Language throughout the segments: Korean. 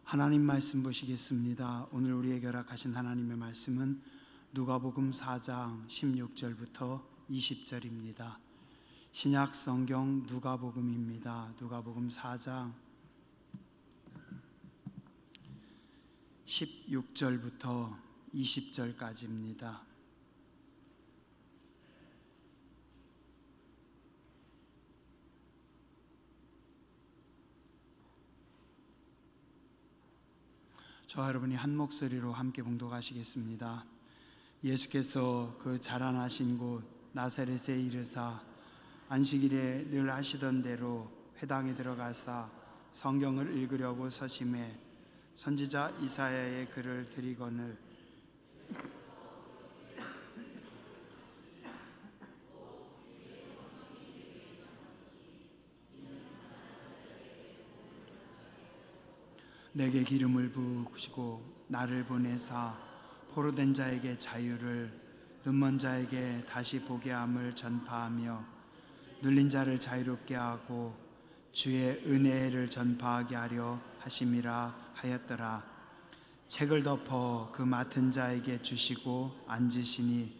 하나님 말씀 보시겠습니다. 오늘 우리에게 허락하신 하나님의 말씀은 누가복음 4장 16절부터 20절입니다. 신약 성경 누가복음입니다. 누가복음 4장 16절부터 20절까지입니다. 저와 여러분이 한 목소리로 함께 봉독하시겠습니다. 예수께서 그 자라나신 곳 나사렛에 이르사 안식일에 늘 하시던 대로 회당에 들어가사 성경을 읽으려고 서심해 선지자 이사야의 글을 들이거늘 내게 기름을 부으시고 나를 보내사 포로된 자에게 자유를, 눈먼 자에게 다시 보게 함을 전파하며 눌린 자를 자유롭게 하고 주의 은혜를 전파하게 하려 하심이라 하였더라. 책을 덮어 그 맡은 자에게 주시고 앉으시니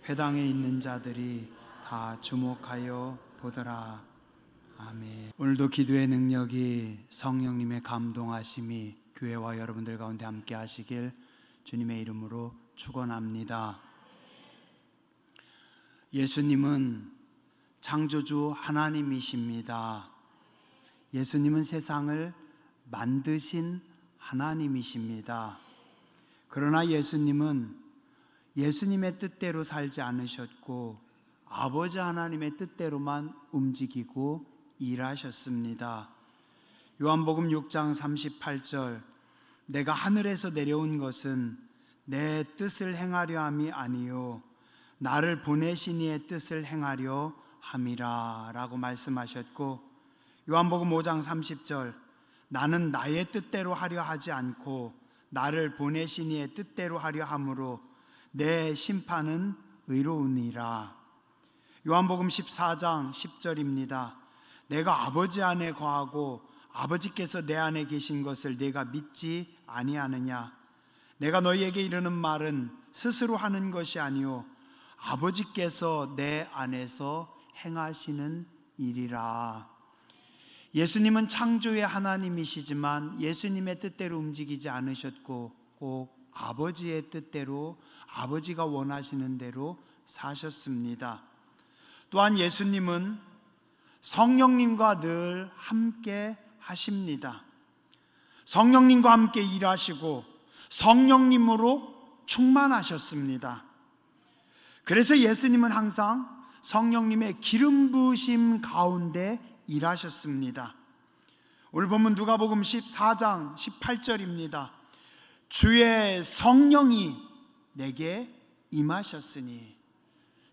회당에 있는 자들이 다 주목하여 보더라. 아멘. 오늘도 기도의 능력이 성령님의 감동하심이 교회와 여러분들 가운데 함께 하시길 주님의 이름으로 축원합니다. 예수님은 창조주 하나님이십니다. 예수님은 세상을 만드신 하나님이십니다. 그러나 예수님은 예수님의 뜻대로 살지 않으셨고 아버지 하나님의 뜻대로만 움직이고 일하셨습니다. 요한복음 6장 38절 내가 하늘에서 내려온 것은 내 뜻을 행하려 함이 아니요 나를 보내신 이의 뜻을 행하려 함이라 라고 말씀하셨고, 요한복음 5장 30절 나는 나의 뜻대로 하려 하지 않고 나를 보내신 이의 뜻대로 하려 함으로 내 심판은 의로우니라. 요한복음 14장 10절입니다. 내가 아버지 안에 거하고 아버지께서 내 안에 계신 것을 내가 믿지 아니하느냐. 내가 너희에게 이르는 말은 스스로 하는 것이 아니요 아버지께서 내 안에서 행하시는 일이라. 예수님은 창조의 하나님이시지만 예수님의 뜻대로 움직이지 않으셨고 꼭 아버지의 뜻대로 아버지가 원하시는 대로 사셨습니다. 또한 예수님은 성령님과 늘 함께 하십니다. 성령님과 함께 일하시고 성령님으로 충만하셨습니다. 그래서 예수님은 항상 성령님의 기름 부으심 가운데 일하셨습니다. 오늘 본문 누가복음 14장 18절입니다. 주의 성령이 내게 임하셨으니,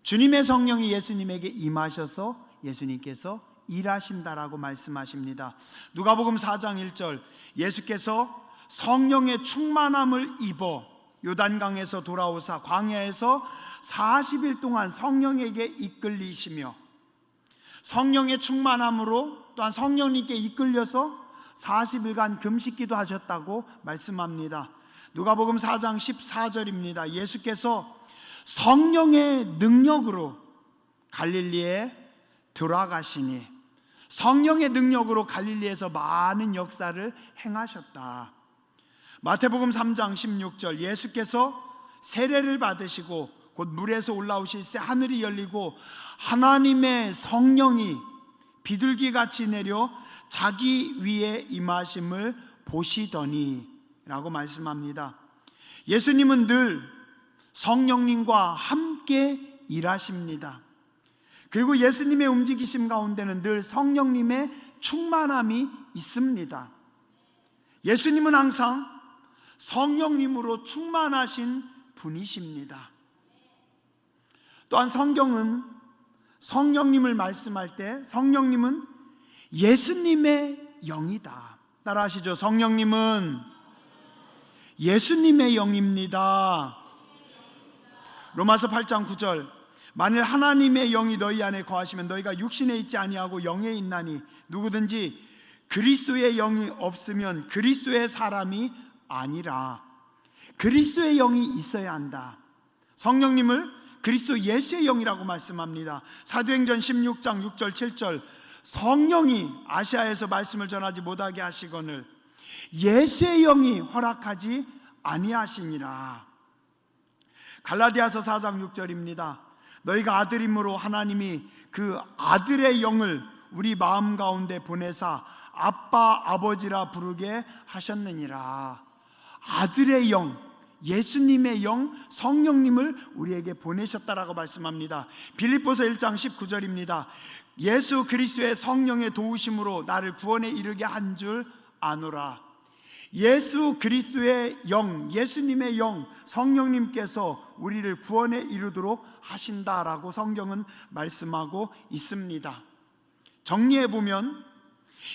주님의 성령이 예수님에게 임하셔서 예수님께서 일하신다라고 말씀하십니다. 누가복음 4장 1절 예수께서 성령의 충만함을 입어 요단강에서 돌아오사 광야에서 40일 동안 성령에게 이끌리시며, 성령의 충만함으로 또한 성령님께 이끌려서 40일간 금식기도 하셨다고 말씀합니다. 누가복음 4장 14절입니다. 예수께서 성령의 능력으로 갈릴리에 돌아가시니, 성령의 능력으로 갈릴리에서 많은 역사를 행하셨다. 마태복음 3장 16절 예수께서 세례를 받으시고 곧 물에서 올라오실 새 하늘이 열리고 하나님의 성령이 비둘기같이 내려 자기 위에 임하심을 보시더니 라고 말씀합니다. 예수님은 늘 성령님과 함께 일하십니다. 그리고 예수님의 움직이심 가운데는 늘 성령님의 충만함이 있습니다. 예수님은 항상 성령님으로 충만하신 분이십니다. 또한 성경은 성령님을 말씀할 때 성령님은 예수님의 영이다. 따라하시죠. 성령님은 예수님의 영입니다. 로마서 8장 9절 만일 하나님의 영이 너희 안에 거하시면 너희가 육신에 있지 아니하고 영에 있나니 누구든지 그리스도의 영이 없으면 그리스도의 사람이 아니라 그리스도의 영이 있어야 한다. 성령님을 그리스도 예수의 영이라고 말씀합니다. 사도행전 16장 6절 7절 성령이 아시아에서 말씀을 전하지 못하게 하시거늘 예수의 영이 허락하지 아니하시니라. 갈라디아서 4장 6절입니다. 너희가 아들임으로 하나님이 그 아들의 영을 우리 마음 가운데 보내사 아빠 아버지라 부르게 하셨느니라. 아들의 영, 예수님의 영, 성령님을 우리에게 보내셨다라고 말씀합니다. 빌립보서 1장 19절입니다. 예수 그리스도의 성령의 도우심으로 나를 구원에 이르게 한 줄 아노라. 예수 그리스도의 영, 예수님의 영, 성령님께서 우리를 구원에 이르도록 하신다라고 성경은 말씀하고 있습니다. 정리해 보면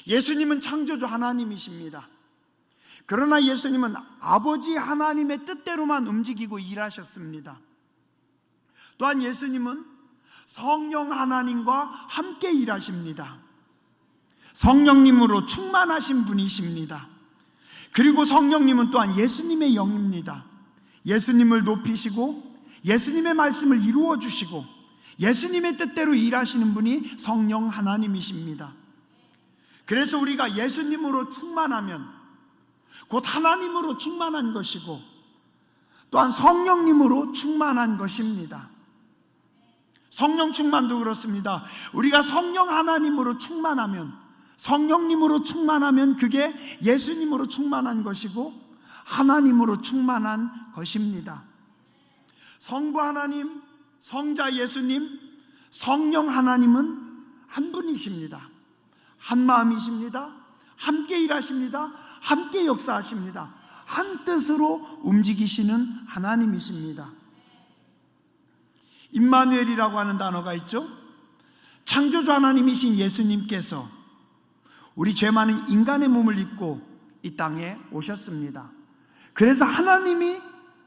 예수님은 창조주 하나님이십니다. 그러나 예수님은 아버지 하나님의 뜻대로만 움직이고 일하셨습니다. 또한 예수님은 성령 하나님과 함께 일하십니다. 성령님으로 충만하신 분이십니다. 그리고 성령님은 또한 예수님의 영입니다. 예수님을 높이시고 예수님의 말씀을 이루어 주시고 예수님의 뜻대로 일하시는 분이 성령 하나님이십니다. 그래서 우리가 예수님으로 충만하면 곧 하나님으로 충만한 것이고 또한 성령님으로 충만한 것입니다. 성령 충만도 그렇습니다. 우리가 성령 하나님으로 충만하면, 성령님으로 충만하면 그게 예수님으로 충만한 것이고 하나님으로 충만한 것입니다. 성부 하나님, 성자 예수님, 성령 하나님은 한 분이십니다. 한 마음이십니다. 함께 일하십니다. 함께 역사하십니다. 한 뜻으로 움직이시는 하나님이십니다. 임마누엘이라고 하는 단어가 있죠. 창조주 하나님이신 예수님께서 우리 죄 많은 인간의 몸을 입고 이 땅에 오셨습니다. 그래서 하나님이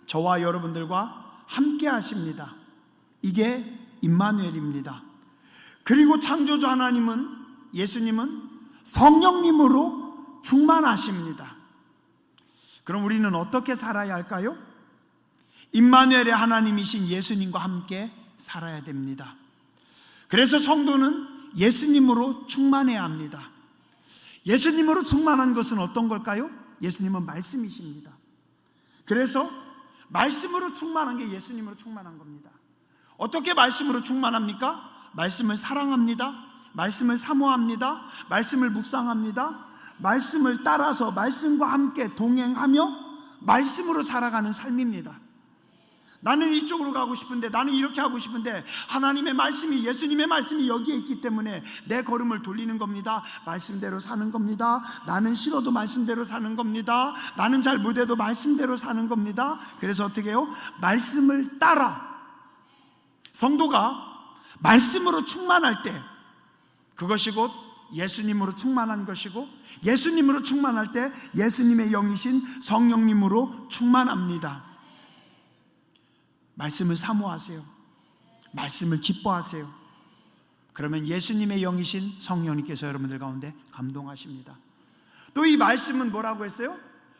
저와 여러분들과 함께 하십니다. 이게 임마누엘입니다. 그리고 창조주 하나님은, 예수님은 성령님으로 충만하십니다. 그럼 우리는 어떻게 살아야 할까요? 임마누엘의 하나님이신 예수님과 함께 살아야 됩니다. 그래서 성도는 예수님으로 충만해야 합니다. 예수님으로 충만한 것은 어떤 걸까요? 예수님은 말씀이십니다. 그래서 말씀으로 충만한 게 예수님으로 충만한 겁니다. 어떻게 말씀으로 충만합니까? 말씀을 사랑합니다. 말씀을 사모합니다. 말씀을 묵상합니다. 말씀을 따라서 말씀과 함께 동행하며 말씀으로 살아가는 삶입니다. 나는 이쪽으로 가고 싶은데, 나는 이렇게 하고 싶은데 하나님의 말씀이, 예수님의 말씀이 여기에 있기 때문에 내 걸음을 돌리는 겁니다. 말씀대로 사는 겁니다. 나는 싫어도 말씀대로 사는 겁니다. 나는 잘 못해도 말씀대로 사는 겁니다. 그래서 어떻게 해요? 말씀을 따라 성도가 말씀으로 충만할 때 그것이 곧 예수님으로 충만한 것이고, 예수님으로 충만할 때 예수님의 영이신 성령님으로 충만합니다. 말씀을 사모하세요. 말씀을 기뻐하세요. 그러면 예수님의 영이신 성령님께서 여러분들 가운데 감동하십니다. 또 이 말씀은 뭐라고 했어요?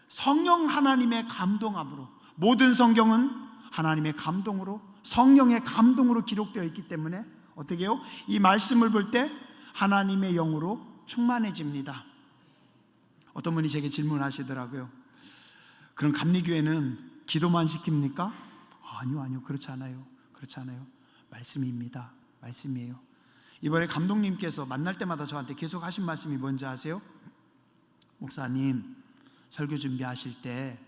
성령 하나님의 감동함으로, 모든 성경은 하나님의 감동으로, 성령의 감동으로 기록되어 있기 때문에 어떻게 해요? 이 말씀을 볼 때 하나님의 영으로 충만해집니다. 어떤 분이 제게 질문하시더라고요. 그럼 감리교회는 기도만 시킵니까? 아니요, 그렇지 않아요. 말씀입니다. 말씀이에요. 이번에 감독님께서 만날 때마다 저한테 계속 하신 말씀이 뭔지 아세요? 목사님, 설교 준비하실 때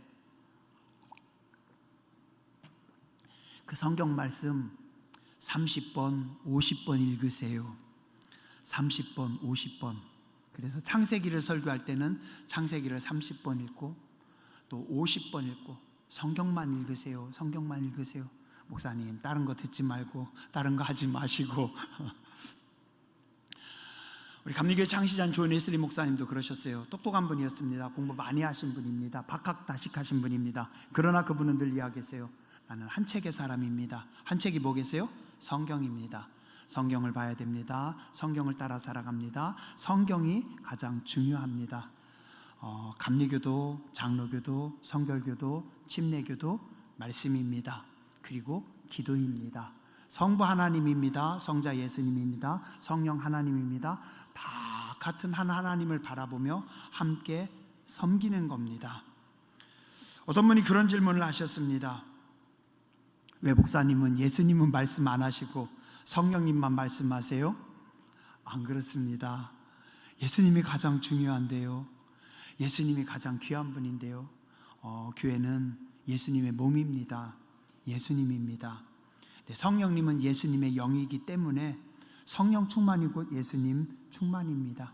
그 성경 말씀 30번, 50번 읽으세요. 30번, 50번. 그래서 창세기를 설교할 때는 창세기를 30번 읽고 또 50번 읽고 성경만 읽으세요. 성경만 읽으세요. 목사님, 다른 거 듣지 말고 다른 거 하지 마시고. 우리 감리교회 창시자인 존 웨슬리 목사님도 그러셨어요. 똑똑한 분이었습니다. 공부 많이 하신 분입니다. 박학다식하신 분입니다. 그러나 그분은 늘 이야기했어요. 나는 한 책의 사람입니다. 한 책이 뭐겠어요? 성경입니다. 성경을 봐야 됩니다. 성경을 따라 살아갑니다. 성경이 가장 중요합니다. 감리교도, 장로교도, 성결교도, 침례교도 말씀입니다. 그리고 기도입니다. 성부 하나님입니다. 성자 예수님입니다. 성령 하나님입니다. 다 같은 한 하나님을 바라보며 함께 섬기는 겁니다. 어떤 분이 그런 질문을 하셨습니다. 왜 목사님은 예수님은 말씀 안 하시고 성령님만 말씀하세요? 안 그렇습니다. 예수님이 가장 중요한데요. 예수님이 가장 귀한 분인데요. 교회는 예수님의 몸입니다. 예수님입니다. 성령님은 예수님의 영이기 때문에 성령 충만이고 예수님 충만입니다.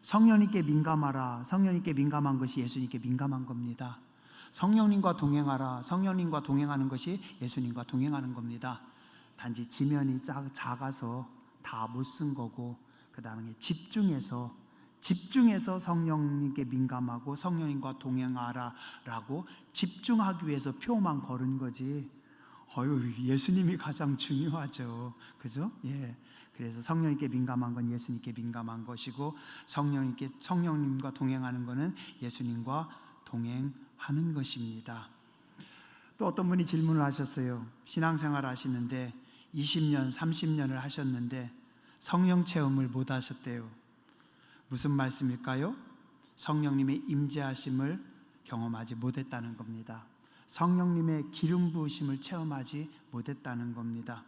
성령님께 민감하라. 성령님께 민감한 것이 예수님께 민감한 겁니다. 성령님과 동행하라. 성령님과 동행하는 것이 예수님과 동행하는 겁니다. 단지 지면이 작아서 다 못 쓴 거고, 그 다음에 집중해서 성령님께 민감하고 성령님과 동행하라 라고 집중하기 위해서 표만 걸은 거지, 예수님이 가장 중요하죠. 그죠? 예. 그래서 성령님께 민감한 건 예수님께 민감한 것이고, 성령님과 동행하는 것은 예수님과 동행하는 것입니다. 또 어떤 분이 질문을 하셨어요. 신앙생활 하시는데 20년, 30년을 하셨는데 성령 체험을 못 하셨대요. 무슨 말씀일까요? 성령님의 임재하심을 경험하지 못했다는 겁니다. 성령님의 기름 부으심을 체험하지 못했다는 겁니다.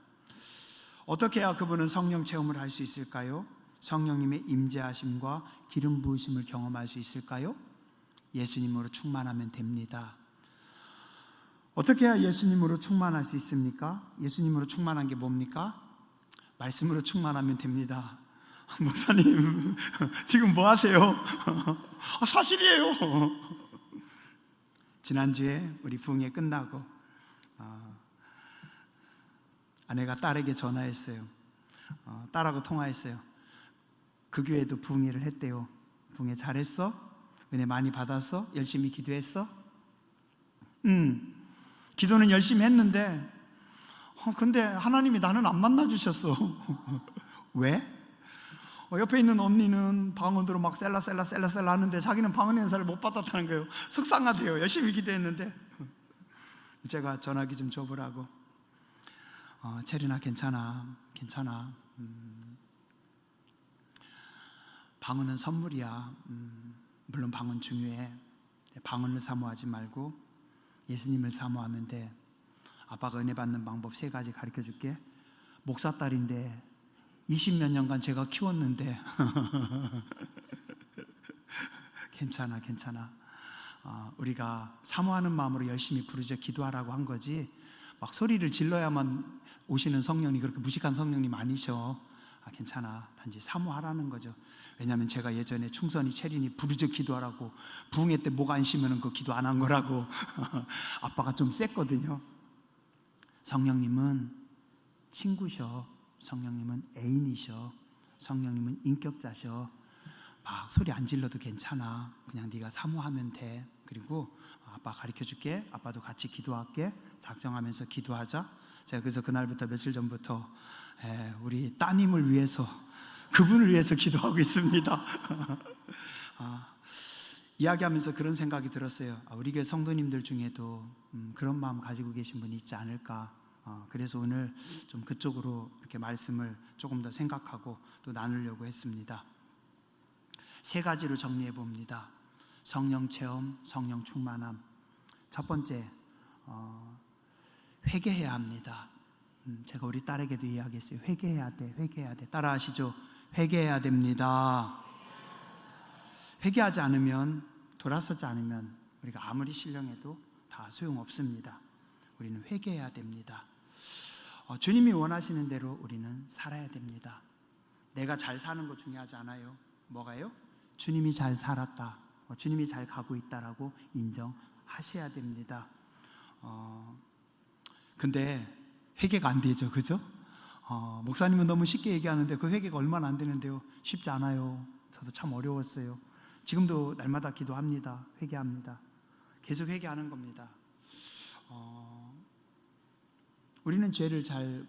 어떻게 해야 그분은 성령 체험을 할 수 있을까요? 성령님의 임재하심과 기름 부으심을 경험할 수 있을까요? 예수님으로 충만하면 됩니다. 어떻게 해야 예수님으로 충만할 수 있습니까? 예수님으로 충만한 게 뭡니까? 말씀으로 충만하면 됩니다. 목사님, 지금 뭐 하세요? 사실이에요. 지난주에 우리 부흥회 끝나고 아내가 딸에게 전화했어요. 딸하고 통화했어요. 그 교회도 부흥회를 했대요. 부흥회 잘했어? 은혜 많이 받았어? 열심히 기도했어? 기도는 열심히 했는데 근데 하나님이 나는 안 만나주셨어. 왜? 옆에 있는 언니는 방언으로 막 셀라 하는데 자기는 방언 연사를 못 받았다는 거예요. 속상하대요. 열심히 기도했는데. 제가 전화기 좀 줘보라고. 체리나 괜찮아. 방언은 선물이야. 물론 방언 중요해. 방언을 사모하지 말고 예수님을 사모하면 돼. 아빠가 은혜 받는 방법 3가지 가르쳐 줄게. 목사 딸인데 20몇 년간 제가 키웠는데 괜찮아. 우리가 사모하는 마음으로 열심히 부르짖어 기도하라고 한 거지, 막 소리를 질러야만 오시는 성령님, 그렇게 무식한 성령님 아니셔. 괜찮아. 단지 사모하라는 거죠. 왜냐하면 제가 예전에 충선이 체린이 부르짖어 기도하라고 부흥회 때 목 안 쉬면 그 기도 안 한 거라고 아빠가 좀 셌거든요. 성령님은 친구셔. 성령님은 애인이셔. 성령님은 인격자셔. 막 소리 안 질러도 괜찮아. 그냥 네가 사모하면 돼. 그리고 아빠 가르쳐 줄게. 아빠도 같이 기도할게. 작정하면서 기도하자. 제가 그래서 그날부터 며칠 전부터 우리 따님을 위해서, 그분을 위해서 기도하고 있습니다. 이야기하면서 그런 생각이 들었어요. 우리 교회 성도님들 중에도 그런 마음 가지고 계신 분이 있지 않을까. 그래서 오늘 좀 그쪽으로 이렇게 말씀을 조금 더 생각하고 또 나누려고 했습니다. 3가지로 정리해 봅니다. 성령 체험, 성령 충만함. 첫 번째, 회개해야 합니다. 제가 우리 딸에게도 이야기했어요. 회개해야 돼. 따라하시죠. 회개해야 됩니다. 회개하지 않으면, 돌아서지 않으면 우리가 아무리 신령해도 다 소용없습니다. 우리는 회개해야 됩니다. 주님이 원하시는 대로 우리는 살아야 됩니다. 내가 잘 사는 거 중요하지 않아요. 뭐가요? 주님이 잘 살았다, 주님이 잘 가고 있다라고 인정하셔야 됩니다. 근데 회개가 안 되죠, 그죠? 목사님은 너무 쉽게 얘기하는데 그 회개가 얼마나 안 되는데요. 쉽지 않아요. 저도 참 어려웠어요. 지금도 날마다 기도합니다. 회개합니다. 계속 회개하는 겁니다. 우리는 죄를 잘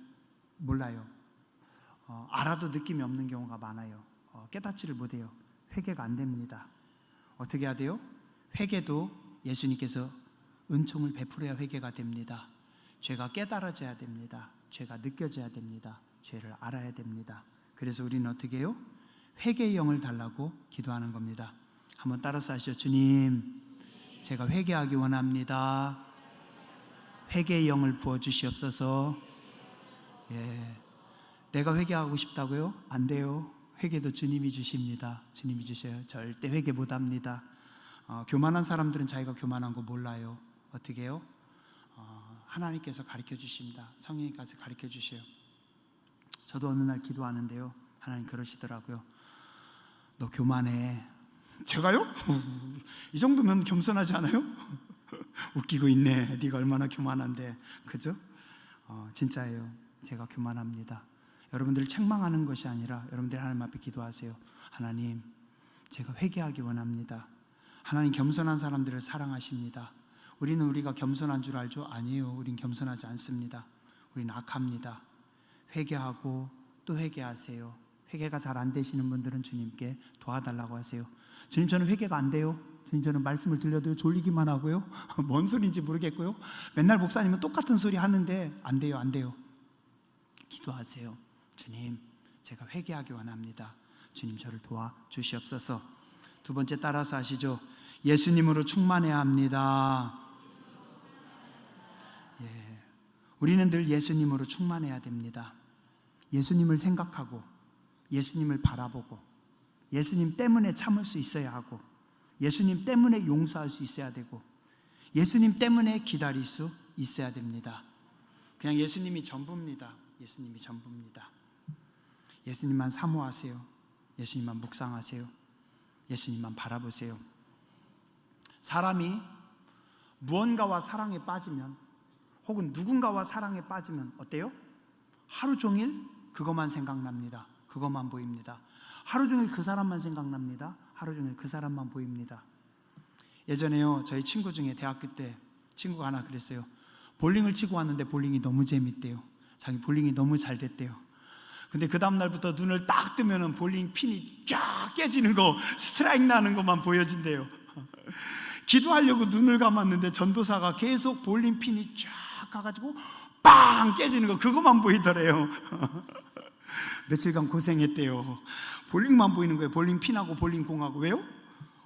몰라요. 알아도 느낌이 없는 경우가 많아요. 깨닫지를 못해요. 회개가 안 됩니다. 어떻게 해야 돼요? 회개도 예수님께서 은총을 베풀어야 회개가 됩니다. 죄가 깨달아져야 됩니다. 죄가 느껴져야 됩니다. 죄를 알아야 됩니다. 그래서 우리는 어떻게 해요? 회개의 영을 달라고 기도하는 겁니다. 한번 따라서 하시죠. 주님, 제가 회개하기 원합니다. 회개의 영을 부어주시옵소서. 내가 회개하고 싶다고요? 안 돼요. 회개도 주님이 주십니다. 주님이 주셔요. 절대 회개 못합니다. 교만한 사람들은 자기가 교만한 거 몰라요. 어떻게 해요? 하나님께서 가르쳐 주십니다. 성령님께서 가르쳐 주셔요. 저도 어느 날 기도하는데요, 하나님 그러시더라고요. 너 교만해. 제가요? 이 정도면 겸손하지 않아요? 웃기고 있네. 네가 얼마나 교만한데. 그죠? 진짜예요. 제가 교만합니다. 여러분들을 책망하는 것이 아니라 여러분들 하나님 앞에 기도하세요. 하나님, 제가 회개하기 원합니다. 하나님 겸손한 사람들을 사랑하십니다. 우리는 우리가 겸손한 줄 알죠? 아니에요. 우린 겸손하지 않습니다. 우린 악합니다. 회개하고 또 회개하세요. 회개가 잘 안 되시는 분들은 주님께 도와달라고 하세요. 주님, 저는 회개가 안 돼요. 주님, 저는 말씀을 들려도 졸리기만 하고요. 뭔 소리인지 모르겠고요. 맨날 목사님은 똑같은 소리 하는데 안 돼요, 안 돼요. 기도하세요. 주님, 제가 회개하기 원합니다. 주님, 저를 도와주시옵소서. 두 번째 따라서 하시죠. 예수님으로 충만해야 합니다. 우리는 늘 예수님으로 충만해야 됩니다. 예수님을 생각하고 예수님을 바라보고 예수님 때문에 참을 수 있어야 하고 예수님 때문에 용서할 수 있어야 되고 예수님 때문에 기다릴 수 있어야 됩니다. 그냥 예수님이 전부입니다. 예수님이 전부입니다. 예수님만 사모하세요. 예수님만 묵상하세요. 예수님만 바라보세요. 사람이 무언가와 사랑에 빠지면 혹은 누군가와 사랑에 빠지면 어때요? 하루 종일 그것만 생각납니다. 그것만 보입니다. 하루 종일 그 사람만 생각납니다. 하루 종일 그 사람만 보입니다. 예전에요, 저희 친구 중에 대학교 때 친구가 하나 그랬어요. 볼링을 치고 왔는데 볼링이 너무 재밌대요. 자기 볼링이 너무 잘 됐대요. 근데 그 다음 날부터 눈을 딱 뜨면은 볼링 핀이 쫙 깨지는 거, 스트라이크 나는 것만 보여진대요. 기도하려고 눈을 감았는데 전도사가 계속 볼링 핀이 쫙 가가지고 빵 깨지는 거, 그것만 보이더래요. 며칠간 고생했대요. 볼링만 보이는 거예요. 볼링 핀하고 볼링 공하고. 왜요?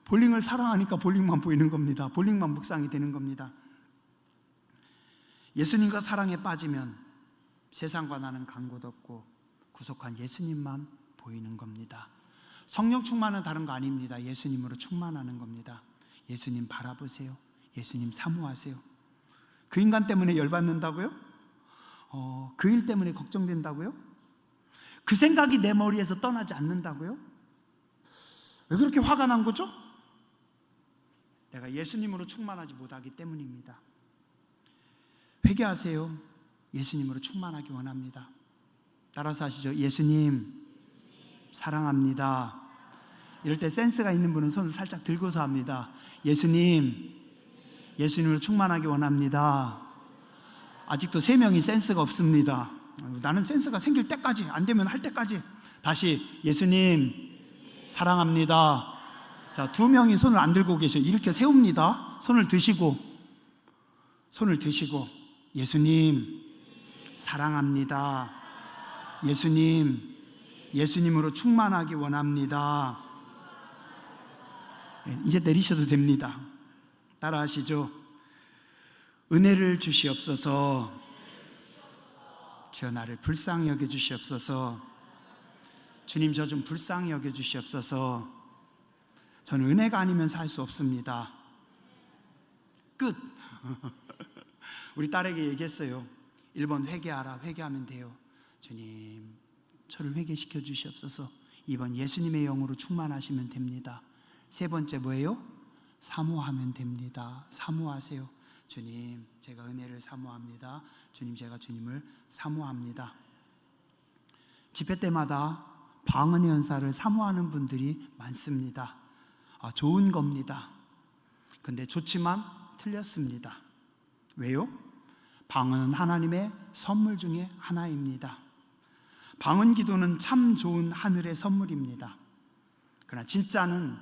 볼링을 사랑하니까 볼링만 보이는 겁니다. 볼링만 묵상이 되는 겁니다. 예수님과 사랑에 빠지면 세상과 나는 간 곳 없고 구속한 예수님만 보이는 겁니다. 성령 충만은 다른 거 아닙니다. 예수님으로 충만하는 겁니다. 예수님 바라보세요. 예수님 사모하세요. 그 인간 때문에 열받는다고요? 그 일 때문에 걱정된다고요? 그 생각이 내 머리에서 떠나지 않는다고요? 왜 그렇게 화가 난 거죠? 내가 예수님으로 충만하지 못하기 때문입니다. 회개하세요. 예수님으로 충만하기 원합니다. 따라서 하시죠. 예수님 사랑합니다. 이럴 때 센스가 있는 분은 손을 살짝 들고서 합니다. 예수님, 예수님으로 충만하기 원합니다. 아직도 3명이 센스가 없습니다. 나는 센스가 생길 때까지, 안 되면 할 때까지. 다시 예수님 사랑합니다. 자, 2명이 손을 안 들고 계셔요. 이렇게 세웁니다. 손을 드시고 예수님 사랑합니다. 예수님, 예수님으로 충만하기 원합니다. 이제 내리셔도 됩니다. 따라하시죠. 은혜를 주시옵소서. 주여, 나를 불쌍히 여겨 주시옵소서. 주님, 저 좀 불쌍히 여겨 주시옵소서. 저는 은혜가 아니면 살 수 없습니다. 끝. 우리 딸에게 얘기했어요. 1번 회개하라. 회개하면 돼요. 주님, 저를 회개시켜 주시옵소서. 2번 예수님의 영으로 충만하시면 됩니다. 3번째 뭐예요? 사모하면 됩니다. 사모하세요. 주님, 제가 은혜를 사모합니다. 주님, 제가 주님을 사모합니다. 집회 때마다 방언의 은사를 사모하는 분들이 많습니다. 좋은 겁니다. 근데 좋지만 틀렸습니다. 왜요? 방언은 하나님의 선물 중에 하나입니다. 방언 기도는 참 좋은 하늘의 선물입니다. 그러나 진짜는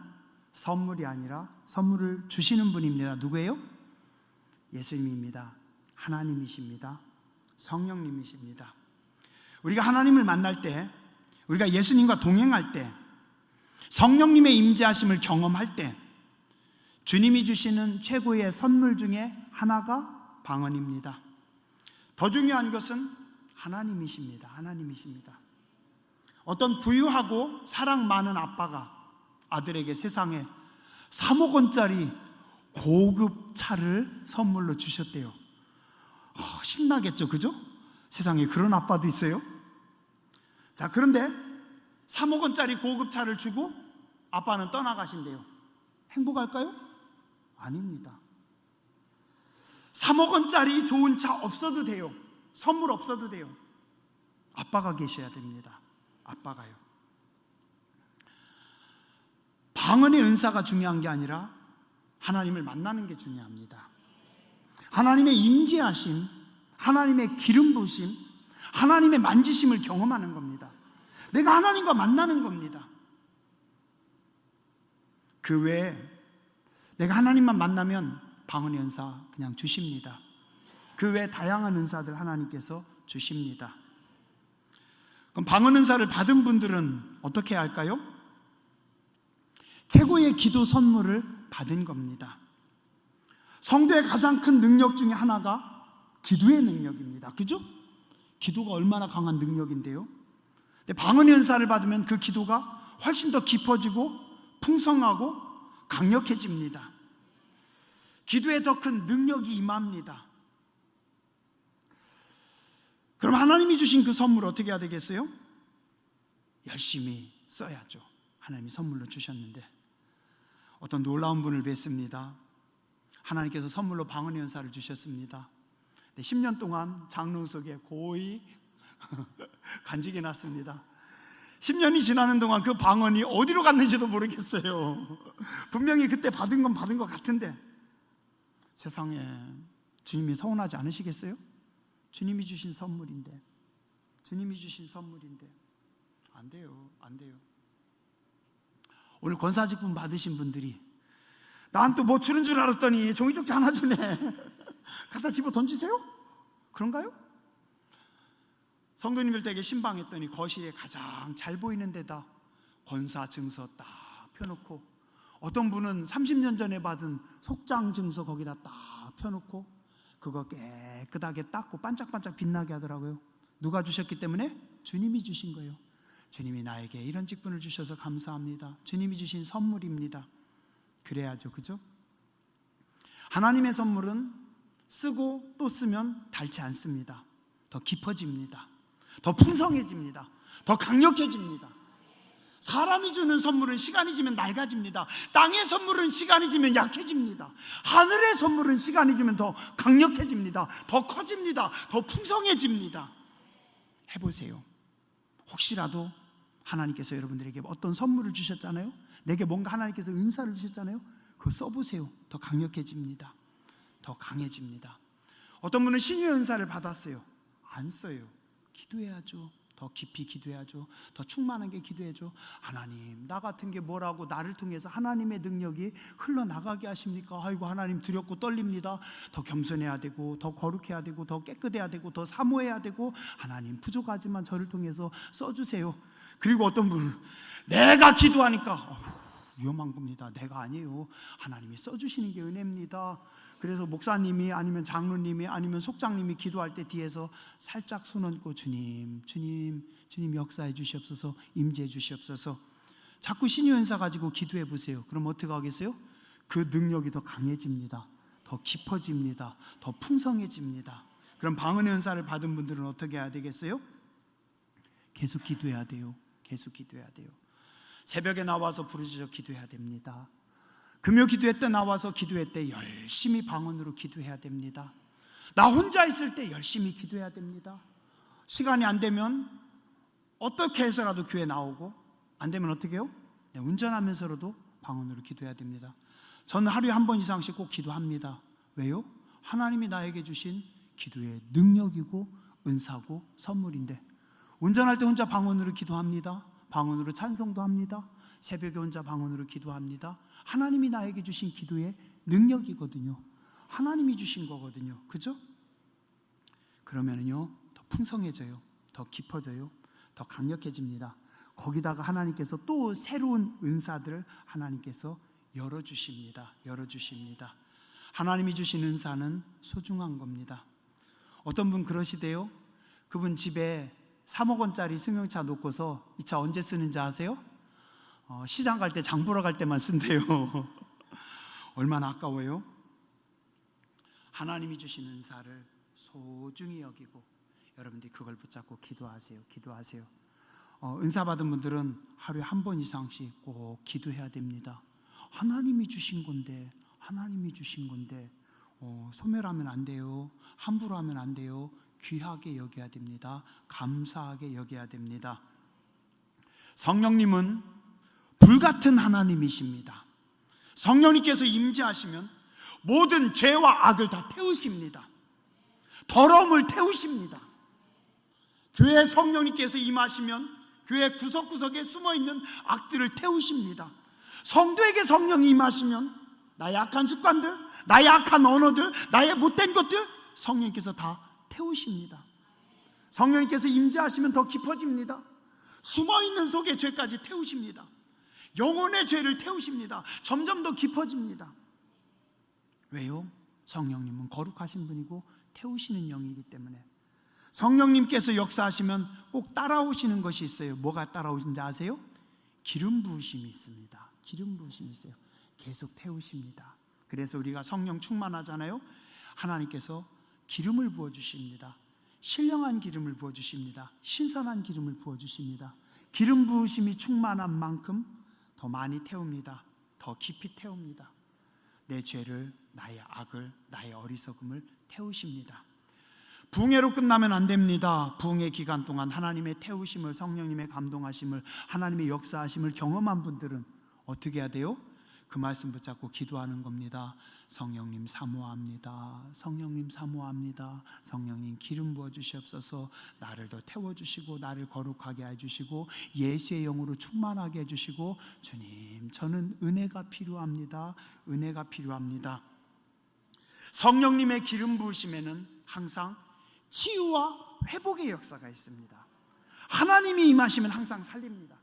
선물이 아니라 선물을 주시는 분입니다. 누구예요? 예수님입니다. 하나님이십니다. 성령님이십니다. 우리가 하나님을 만날 때, 우리가 예수님과 동행할 때, 성령님의 임재하심을 경험할 때 주님이 주시는 최고의 선물 중에 하나가 방언입니다. 더 중요한 것은 하나님이십니다. 하나님이십니다. 어떤 부유하고 사랑 많은 아빠가 아들에게 세상에 3억 원짜리 고급 차를 선물로 주셨대요. 신나겠죠, 그죠? 세상에 그런 아빠도 있어요. 자, 그런데 3억 원짜리 고급 차를 주고 아빠는 떠나가신대요. 행복할까요? 아닙니다. 3억 원짜리 좋은 차 없어도 돼요. 선물 없어도 돼요. 아빠가 계셔야 됩니다. 아빠가요. 방언의 은사가 중요한 게 아니라 하나님을 만나는 게 중요합니다. 하나님의 임재하심, 하나님의 기름 부으심, 하나님의 만지심을 경험하는 겁니다. 내가 하나님과 만나는 겁니다. 그 외에 내가 하나님만 만나면 방언의 은사 그냥 주십니다. 그 외에 다양한 은사들 하나님께서 주십니다. 그럼 방언 은사를 받은 분들은 어떻게 해야 할까요? 최고의 기도 선물을 받은 겁니다. 성도의 가장 큰 능력 중에 하나가 기도의 능력입니다. 그죠? 기도가 얼마나 강한 능력인데요. 근데 방언의 은사를 받으면 그 기도가 훨씬 더 깊어지고 풍성하고 강력해집니다. 기도에 더 큰 능력이 임합니다. 그럼 하나님이 주신 그 선물을 어떻게 해야 되겠어요? 열심히 써야죠. 하나님이 선물로 주셨는데. 어떤 놀라운 분을 뵀습니다. 하나님께서 선물로 방언의 은사를 주셨습니다. 10년 동안 장롱 속에 고이 간직해 놨습니다. 10년이 지나는 동안 그 방언이 어디로 갔는지도 모르겠어요. 분명히 그때 받은 건 받은 것 같은데, 세상에 주님이 서운하지 않으시겠어요? 주님이 주신 선물인데, 주님이 주신 선물인데 안 돼요, 안 돼요. 오늘 권사직분 받으신 분들이 나한테 뭐 주는 줄 알았더니 종이쪽지 하나 주네. 갖다 집어 던지세요? 그런가요? 성도님들 댁에 신방했더니 거실에 가장 잘 보이는 데다 권사 증서 딱 펴놓고, 어떤 분은 30년 전에 받은 속장 증서 거기다 딱 펴놓고 그거 깨끗하게 닦고 반짝반짝 빛나게 하더라고요. 누가 주셨기 때문에? 주님이 주신 거예요. 주님이 나에게 이런 직분을 주셔서 감사합니다. 주님이 주신 선물입니다. 그래야죠, 그죠? 하나님의 선물은 쓰고 또 쓰면 닳지 않습니다. 더 깊어집니다. 더 풍성해집니다. 더 강력해집니다. 사람이 주는 선물은 시간이 지면 낡아집니다. 땅의 선물은 시간이 지면 약해집니다. 하늘의 선물은 시간이 지면 더 강력해집니다. 더 커집니다. 더 풍성해집니다. 해보세요. 혹시라도 하나님께서 여러분들에게 어떤 선물을 주셨잖아요. 내게 뭔가 하나님께서 은사를 주셨잖아요. 그거 써보세요. 더 강력해집니다. 더 강해집니다. 어떤 분은 신유의 은사를 받았어요. 안 써요. 기도해야죠. 더 깊이 기도해야죠. 더 충만하게 기도해야죠. 하나님, 나 같은 게 뭐라고 나를 통해서 하나님의 능력이 흘러나가게 하십니까? 아이고, 하나님 두렵고 떨립니다. 더 겸손해야 되고, 더 거룩해야 되고, 더 깨끗해야 되고, 더 사모해야 되고, 하나님 부족하지만 저를 통해서 써주세요. 그리고 어떤 분은 내가 기도하니까 위험한 겁니다. 내가 아니에요. 하나님이 써주시는 게 은혜입니다. 그래서 목사님이 아니면 장로님이 아니면 속장님이 기도할 때 뒤에서 살짝 손 얹고 주님 역사해 주시옵소서, 임재해 주시옵소서. 자꾸 신유의 은사 가지고 기도해 보세요. 그럼 어떻게 하겠어요? 그 능력이 더 강해집니다. 더 깊어집니다. 더 풍성해집니다. 그럼 방언의 은사를 받은 분들은 어떻게 해야 되겠어요? 계속 기도해야 돼요. 계속 기도해야 돼요. 새벽에 나와서 부르짖어 기도해야 됩니다. 금요 기도회 때 나와서 기도회 때 열심히 방언으로 기도해야 됩니다. 나 혼자 있을 때 열심히 기도해야 됩니다. 시간이 안 되면 어떻게 해서라도 교회 나오고, 안 되면 어떻게 해요? 네, 운전하면서라도 방언으로 기도해야 됩니다. 저는 하루에 한 번 이상씩 꼭 기도합니다. 왜요? 하나님이 나에게 주신 기도의 능력이고 은사고 선물인데 운전할 때 혼자 방언으로 기도합니다. 방언으로 찬송도 합니다. 새벽에 혼자 방언으로 기도합니다. 하나님이 나에게 주신 기도의 능력이거든요. 하나님이 주신 거거든요. 그죠? 그러면은요, 더 풍성해져요. 더 깊어져요. 더 강력해집니다. 거기다가 하나님께서 또 새로운 은사들을 하나님께서 열어주십니다. 열어주십니다. 하나님이 주신 은사는 소중한 겁니다. 어떤 분 그러시대요. 그분 집에 3억 원짜리 승용차 놓고서 이 차 언제 쓰는지 아세요? 시장 갈 때, 장 보러 갈 때만 쓴대요. 얼마나 아까워요? 하나님이 주신 은사를 소중히 여기고 여러분들이 그걸 붙잡고 기도하세요. 기도하세요. 은사 받은 분들은 하루에 한 번 이상씩 꼭 기도해야 됩니다. 하나님이 주신 건데, 하나님이 주신 건데 소멸하면 안 돼요. 함부로 하면 안 돼요. 귀하게 여겨야 됩니다. 감사하게 여겨야 됩니다. 성령님은 불같은 하나님이십니다. 성령님께서 임재하시면 모든 죄와 악을 다 태우십니다. 더러움을 태우십니다. 교회 성령님께서 임하시면 교회 구석구석에 숨어있는 악들을 태우십니다. 성도에게 성령이 임하시면 나의 악한 습관들, 나의 악한 언어들, 나의 못된 것들 성령님께서 다 태우십니다. 성령님께서 임재하시면 더 깊어집니다. 숨어있는 속의 죄까지 태우십니다. 영혼의 죄를 태우십니다. 점점 더 깊어집니다. 왜요? 성령님은 거룩하신 분이고 태우시는 영이기 때문에. 성령님께서 역사하시면 꼭 따라오시는 것이 있어요. 뭐가 따라오신지 아세요? 기름 부으심이 있습니다. 기름 부으심이 있어요. 계속 태우십니다. 그래서 우리가 성령 충만하잖아요. 하나님께서 기름을 부어주십니다. 신령한 기름을 부어주십니다. 신선한 기름을 부어주십니다. 기름 부으심이 충만한 만큼 더 많이 태웁니다. 더 깊이 태웁니다. 내 죄를, 나의 악을, 나의 어리석음을 태우십니다. 부흥회로 끝나면 안 됩니다. 부흥회 기간 동안 하나님의 태우심을, 성령님의 감동하심을, 하나님의 역사하심을 경험한 분들은 어떻게 해야 돼요? 그 말씀 붙잡고 기도하는 겁니다. 성령님 사모합니다. 성령님 사모합니다. 성령님 기름 부어주시옵소서. 나를 더 태워주시고 나를 거룩하게 해주시고 예수의 영으로 충만하게 해주시고, 주님 저는 은혜가 필요합니다. 은혜가 필요합니다. 성령님의 기름 부으심에는 항상 치유와 회복의 역사가 있습니다. 하나님이 임하시면 항상 살립니다.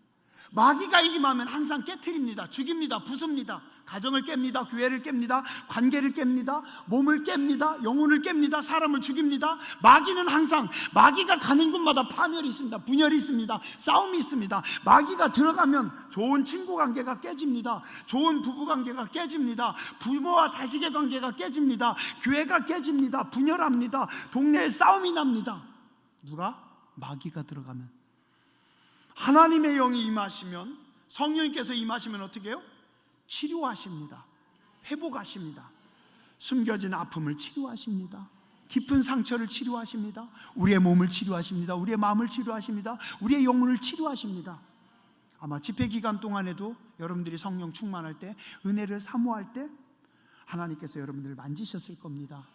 마귀가 임하면 항상 깨트립니다. 죽입니다. 부숩니다. 가정을 깹니다. 교회를 깹니다. 관계를 깹니다. 몸을 깹니다. 영혼을 깹니다. 사람을 죽입니다. 마귀는 항상, 마귀가 가는 곳마다 파멸이 있습니다. 분열이 있습니다. 싸움이 있습니다. 마귀가 들어가면 좋은 친구 관계가 깨집니다. 좋은 부부 관계가 깨집니다. 부모와 자식의 관계가 깨집니다. 교회가 깨집니다. 분열합니다. 동네에 싸움이 납니다. 누가? 마귀가 들어가면. 하나님의 영이 임하시면, 성령님께서 임하시면 어떻게 해요? 치료하십니다. 회복하십니다. 숨겨진 아픔을 치료하십니다. 깊은 상처를 치료하십니다. 우리의 몸을 치료하십니다. 우리의 마음을 치료하십니다. 우리의 영혼을 치료하십니다. 아마 집회 기간 동안에도 여러분들이 성령 충만할 때, 은혜를 사모할 때 하나님께서 여러분들을 만지셨을 겁니다.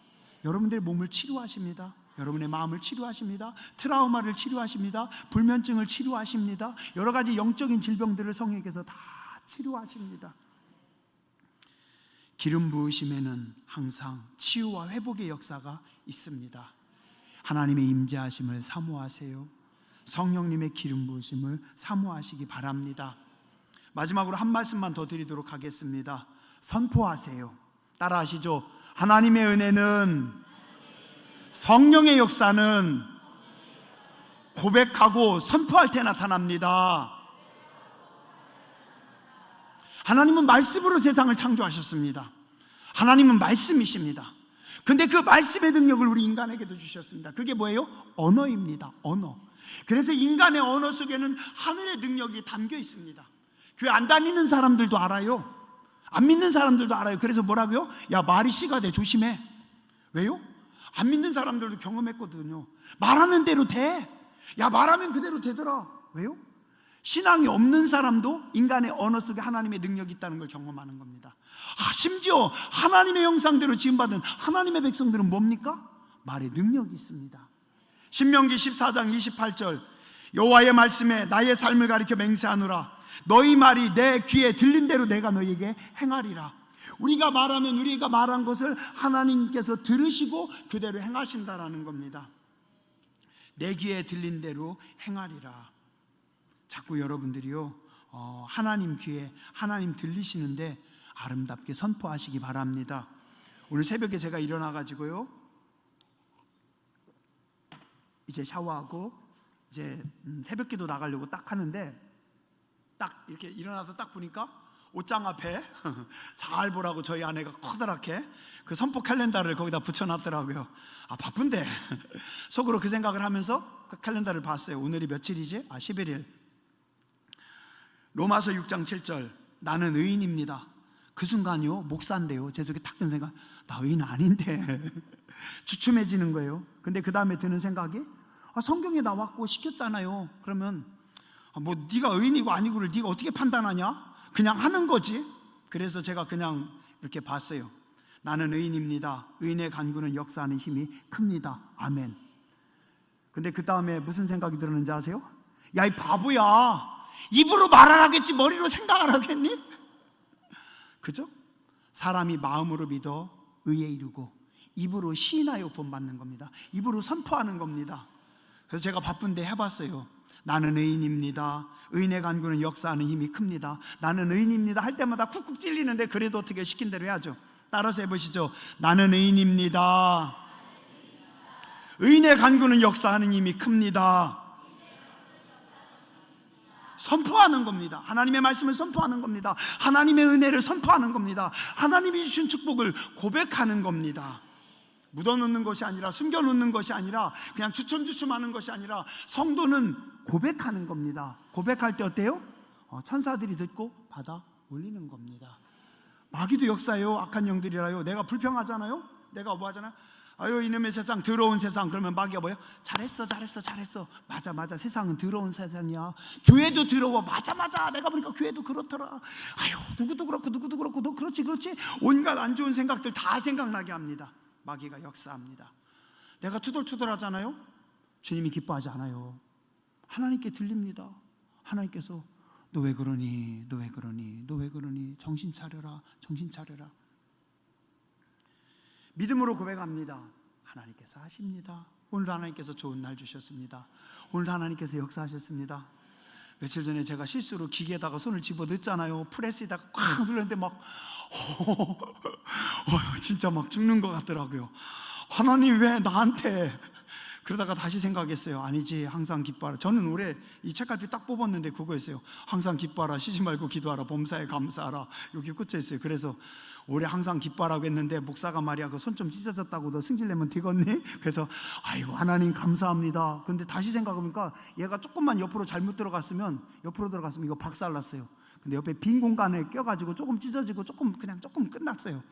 여러분들의 몸을 치료하십니다. 여러분의 마음을 치료하십니다. 트라우마를 치료하십니다. 불면증을 치료하십니다. 여러 가지 영적인 질병들을 성령께서 다 치료하십니다. 기름 부으심에는 항상 치유와 회복의 역사가 있습니다. 하나님의 임재하심을 사모하세요. 성령님의 기름 부으심을 사모하시기 바랍니다. 마지막으로 한 말씀만 더 드리도록 하겠습니다. 선포하세요. 따라하시죠. 하나님의 은혜는, 성령의 역사는 고백하고 선포할 때 나타납니다. 하나님은 말씀으로 세상을 창조하셨습니다. 하나님은 말씀이십니다. 근데 그 말씀의 능력을 우리 인간에게도 주셨습니다. 그게 뭐예요? 언어입니다. 언어. 그래서 인간의 언어 속에는 하늘의 능력이 담겨 있습니다. 교회 안 다니는 사람들도 알아요. 안 믿는 사람들도 알아요. 그래서 뭐라고요? 야, 말이 씨가 돼. 조심해. 왜요? 안 믿는 사람들도 경험했거든요. 말하는 대로 돼. 야, 말하면 그대로 되더라. 왜요? 신앙이 없는 사람도 인간의 언어 속에 하나님의 능력이 있다는 걸 경험하는 겁니다. 심지어 하나님의 형상대로 지음받은 하나님의 백성들은 뭡니까? 말의 능력이 있습니다. 신명기 14장 28절, 여호와의 말씀에 나의 삶을 가리켜 맹세하노라. 너희 말이 내 귀에 들린 대로 내가 너희에게 행하리라. 우리가 말하면 우리가 말한 것을 하나님께서 들으시고 그대로 행하신다라는 겁니다. 내 귀에 들린 대로 행하리라. 자꾸 여러분들이요, 하나님 귀에 하나님 들리시는데 아름답게 선포하시기 바랍니다. 오늘 새벽에 제가 일어나가지고요, 이제 샤워하고 이제 새벽기도 나가려고 딱 하는데, 딱 이렇게 일어나서 딱 보니까 옷장 앞에 잘 보라고 저희 아내가 커다랗게 그 선포 캘린더를 거기다 붙여놨더라고요. 아, 바쁜데 속으로 그 생각을 하면서 그 캘린더를 봤어요. 오늘이 며칠이지? 11일. 로마서 6장 7절. 나는 의인입니다. 그 순간요, 목사인데요, 제 속에 딱 드는 생각, 나 의인 아닌데 주춤해지는 거예요. 근데 그 다음에 드는 생각이, 성경에 나왔고 시켰잖아요. 그러면 뭐 네가 의인이고 아니고를 네가 어떻게 판단하냐? 그냥 하는 거지. 그래서 제가 그냥 이렇게 봤어요. 나는 의인입니다. 의인의 간구는 역사하는 힘이 큽니다. 아멘. 근데 그 다음에 무슨 생각이 들었는지 아세요? 야, 이 바보야, 입으로 말 안 하겠지 머리로 생각을 하겠니? 그죠? 사람이 마음으로 믿어 의에 이르고 입으로 시인하여 본받는 겁니다. 입으로 선포하는 겁니다. 그래서 제가 바쁜데 해봤어요. 나는 의인입니다. 의인의 간구는 역사하는 힘이 큽니다. 나는 의인입니다 할 때마다 쿡쿡 찔리는데 그래도 어떻게 시킨 대로 해야죠. 따라서 해보시죠. 나는 의인입니다. 의인의 간구는 역사하는 힘이 큽니다. 선포하는 겁니다. 하나님의 말씀을 선포하는 겁니다. 하나님의 은혜를 선포하는 겁니다. 하나님이 주신 축복을 고백하는 겁니다. 묻어놓는 것이 아니라, 숨겨놓는 것이 아니라, 그냥 주춤주춤하는 것이 아니라, 성도는 고백하는 겁니다. 고백할 때 어때요? 천사들이 듣고 받아 올리는 겁니다. 마귀도 역사예요. 악한 영들이라요. 내가 불평하잖아요. 내가 뭐 하잖아요. 아유, 이놈의 세상, 더러운 세상. 그러면 마귀가 뭐예요? 잘했어. 맞아, 세상은 더러운 세상이야. 교회도 더러워. 맞아, 내가 보니까 교회도 그렇더라. 아유, 누구도 그렇고 너 그렇지. 온갖 안 좋은 생각들 다 생각나게 합니다. 마귀가 역사합니다. 내가 투덜투덜하잖아요. 주님이 기뻐하지 않아요. 하나님께 들립니다. 하나님께서 너 왜 그러니? 정신 차려라. 믿음으로 고백합니다. 하나님께서 하십니다. 오늘 하나님께서 좋은 날 주셨습니다. 오늘 하나님께서 역사하셨습니다. 며칠 전에 제가 실수로 기계에다가 손을 집어넣었잖아요. 프레스에다가 꽉 눌렀는데 막 진짜 막 죽는 것 같더라고요. 하나님 왜 나한테? 그러다가 다시 생각했어요. 아니지, 항상 기뻐하라. 저는 올해 이 책갈피 딱 뽑았는데 그거였어요. 항상 기뻐하라, 쉬지 말고 기도하라, 범사에 감사하라, 여기 꽂혀있어요. 그래서 올해 항상 기뻐하라고 했는데 목사가 말이야, 그 손 좀 찢어졌다고 너 승질내면 되겠니? 그래서 아이고 하나님 감사합니다. 근데 다시 생각해보니까 얘가 조금만 옆으로 잘못 들어갔으면 이거 박살났어요. 근데 옆에 빈 공간에 껴가지고 조금 찢어지고 조금 끝났어요.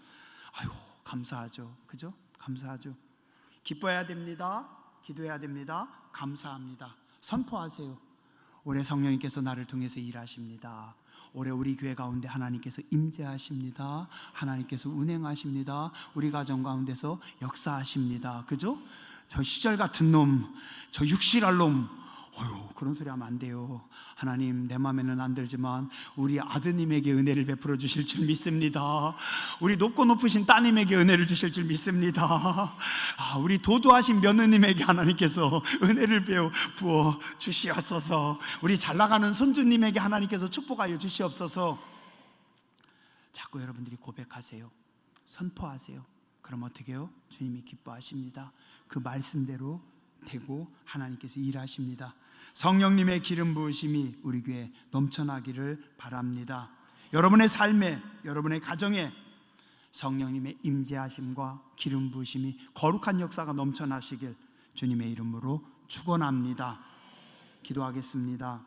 아이고 감사하죠. 그죠? 감사하죠. 기뻐해야 됩니다. 기도해야 됩니다. 감사합니다. 선포하세요. 올해 성령님께서 나를 통해서 일하십니다. 올해 우리 교회 가운데 하나님께서 임재하십니다. 하나님께서 운행하십니다. 우리 가정 가운데서 역사하십니다. 그죠? 저 시절 같은 놈, 저 육실할 놈, 그런 소리 하면 안 돼요. 하나님, 내 마음에는 안 들지만 우리 아드님에게 은혜를 베풀어 주실 줄 믿습니다. 우리 높고 높으신 따님에게 은혜를 주실 줄 믿습니다. 우리 도도하신 며느님에게 하나님께서 은혜를 부어 주시옵소서. 우리 잘나가는 손주님에게 하나님께서 축복하여 주시옵소서. 자꾸 여러분들이 고백하세요. 선포하세요. 그럼 어떻게 해요? 주님이 기뻐하십니다. 그 말씀대로 되고 하나님께서 일하십니다. 성령님의 기름 부으심이 우리 교회에 넘쳐나기를 바랍니다. 여러분의 삶에, 여러분의 가정에 성령님의 임재하심과 기름 부으심이, 거룩한 역사가 넘쳐나시길 주님의 이름으로 축원합니다. 기도하겠습니다.